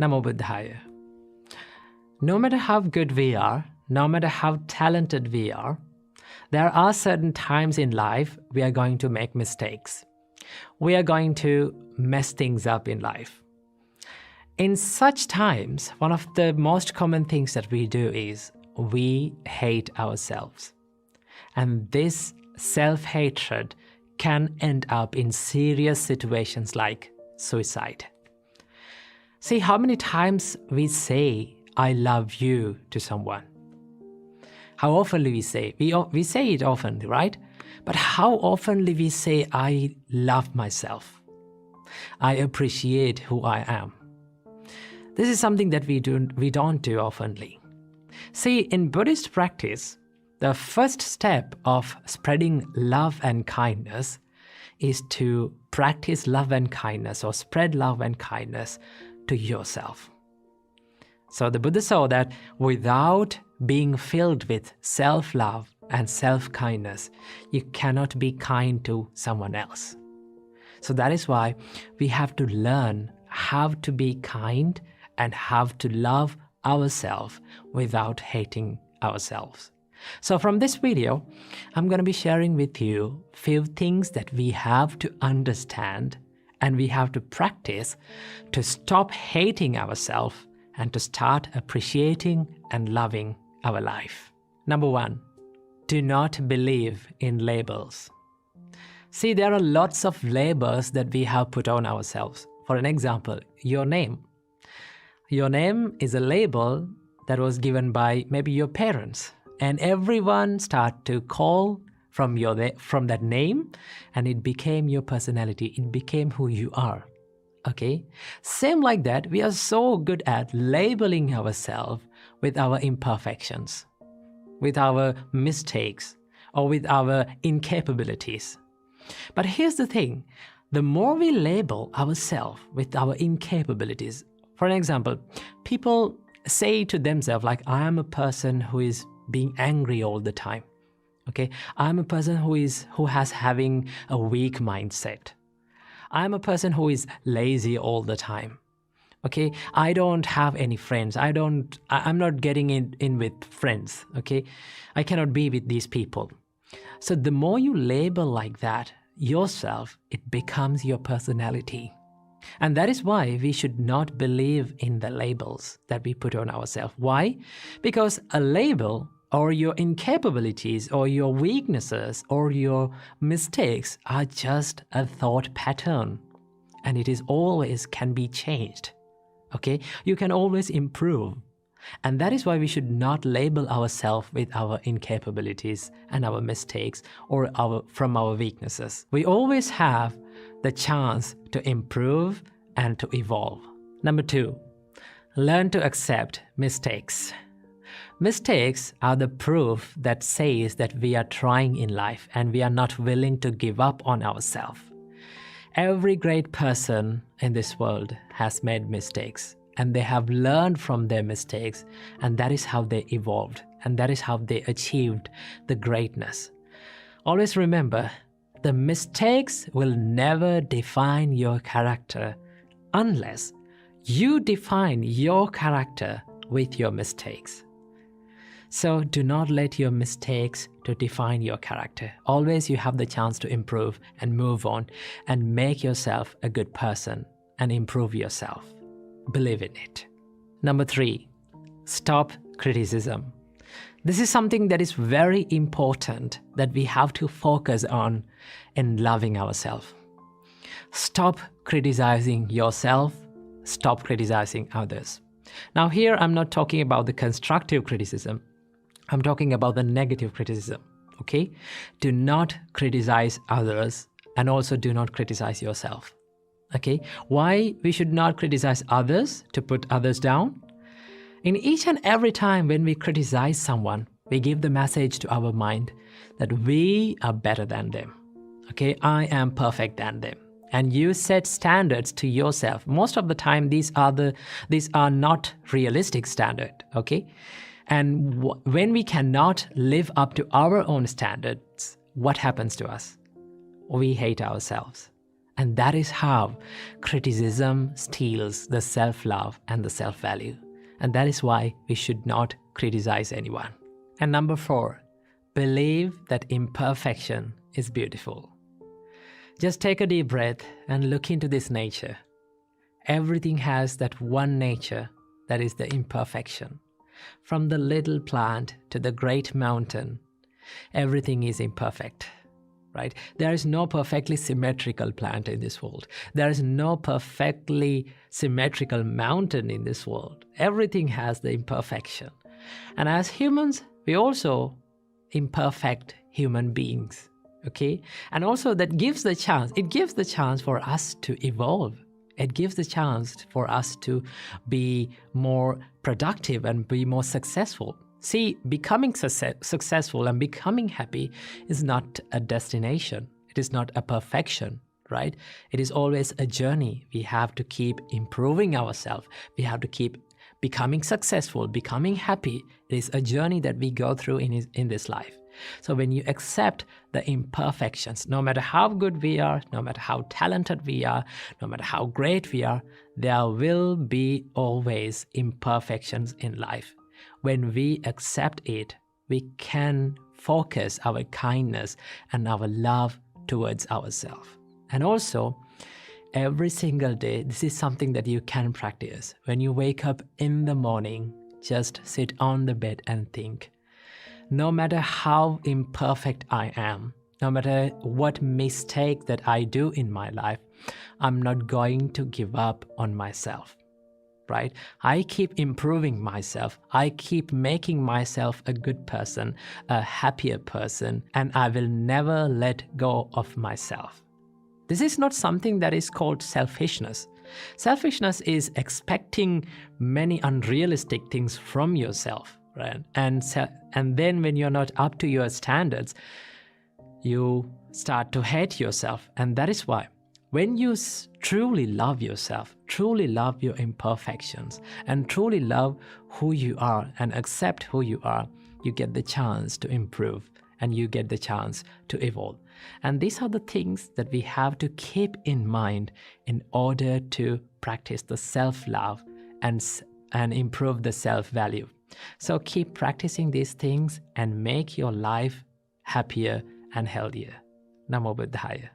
Namo Buddhaya. No matter how good we are, no matter how talented we are, there are certain times in life we are going to make mistakes. We are going to mess things up in life. In such times, one of the most common things that we do is we hate ourselves. And this self-hatred can end up in serious situations like suicide. See how many times we say, I love you to someone. How often we say? We say it often, right? But how often we say, I love myself. I appreciate who I am. This is something that we don't do oftenly. See, in Buddhist practice, the first step of spreading love and kindness is to practice love and kindness or spread love and kindness to yourself. So the Buddha saw that without being filled with self-love and self-kindness, you cannot be kind to someone else. So that is why we have to learn how to be kind and how to love ourselves without hating ourselves. So from this video, I'm going to be sharing with you a few things that we have to understand and we have to practice to stop hating ourselves and to start appreciating and loving our life. Number one, do not believe in labels. See, there are lots of labels that we have put on ourselves. For an example, your name. Your name is a label that was given by maybe your parents, and everyone start to call from that name, and it became your personality. It became who you are. Okay? Same like that, we are so good at labeling ourselves with our imperfections, with our mistakes, or with our incapabilities. But here's the thing, the more we label ourselves with our incapabilities, for an example, people say to themselves like, I am a person who is being angry all the time. Okay, I'm a person who has having a weak mindset. I'm a person who is lazy all the time. Okay, I don't have any friends. I'm not getting in with friends. Okay, I cannot be with these people. So the more you label like that yourself, it becomes your personality. And that is why we should not believe in the labels that we put on ourselves. Why? Because a label or your incapabilities or your weaknesses or your mistakes are just a thought pattern. And it is always can be changed. Okay? You can always improve. And that is why we should not label ourselves with our incapabilities and our mistakes or from our weaknesses. We always have the chance to improve and to evolve. Number two, learn to accept mistakes. Mistakes are the proof that says that we are trying in life and we are not willing to give up on ourselves. Every great person in this world has made mistakes and they have learned from their mistakes, and that is how they evolved and that is how they achieved the greatness. Always remember, the mistakes will never define your character unless you define your character with your mistakes. So do not let your mistakes to define your character. Always you have the chance to improve and move on and make yourself a good person and improve yourself. Believe in it. Number three, stop criticism. This is something that is very important that we have to focus on in loving ourselves. Stop criticizing yourself. Stop criticizing others. Now here I'm not talking about the constructive criticism. I'm talking about the negative criticism, okay? Do not criticize others and also do not criticize yourself, okay? Why we should not criticize others to put others down? In each and every time when we criticize someone, we give the message to our mind that we are better than them, okay? I am perfect than them. And you set standards to yourself. Most of the time, these are not realistic standards, okay? And when we cannot live up to our own standards, what happens to us? We hate ourselves. And that is how criticism steals the self-love and the self-value. And that is why we should not criticize anyone. And number 4, believe that imperfection is beautiful. Just take a deep breath and look into this nature. Everything has that one nature that is the imperfection. From the little plant to the great mountain, everything is imperfect, right? There is no perfectly symmetrical plant in this world. There is no perfectly symmetrical mountain in this world. Everything has the imperfection. And as humans, we also imperfect human beings, okay? And also that gives the chance, it gives the chance for us to evolve. It gives the chance for us to be more productive and be more successful. See, becoming successful and becoming happy is not a destination. It is not a perfection, right? It is always a journey. We have to keep improving ourselves. We have to keep becoming successful, becoming happy. It is a journey that we go through in this life. So when you accept the imperfections, no matter how good we are, no matter how talented we are, no matter how great we are, there will be always imperfections in life. When we accept it, we can focus our kindness and our love towards ourselves. And also, every single day, this is something that you can practice. When you wake up in the morning, just sit on the bed and think, no matter how imperfect I am, no matter what mistake that I do in my life, I'm not going to give up on myself, right? I keep improving myself. I keep making myself a good person, a happier person, and I will never let go of myself. This is not something that is called selfishness. Selfishness is expecting many unrealistic things from yourself, right? And then when you're not up to your standards, you start to hate yourself. And that is why when you truly love yourself, truly love your imperfections, and truly love who you are and accept who you are, you get the chance to improve and you get the chance to evolve. And these are the things that we have to keep in mind in order to practice the self-love and improve the self-value. So keep practicing these things and make your life happier and healthier. Namo Buddhaya.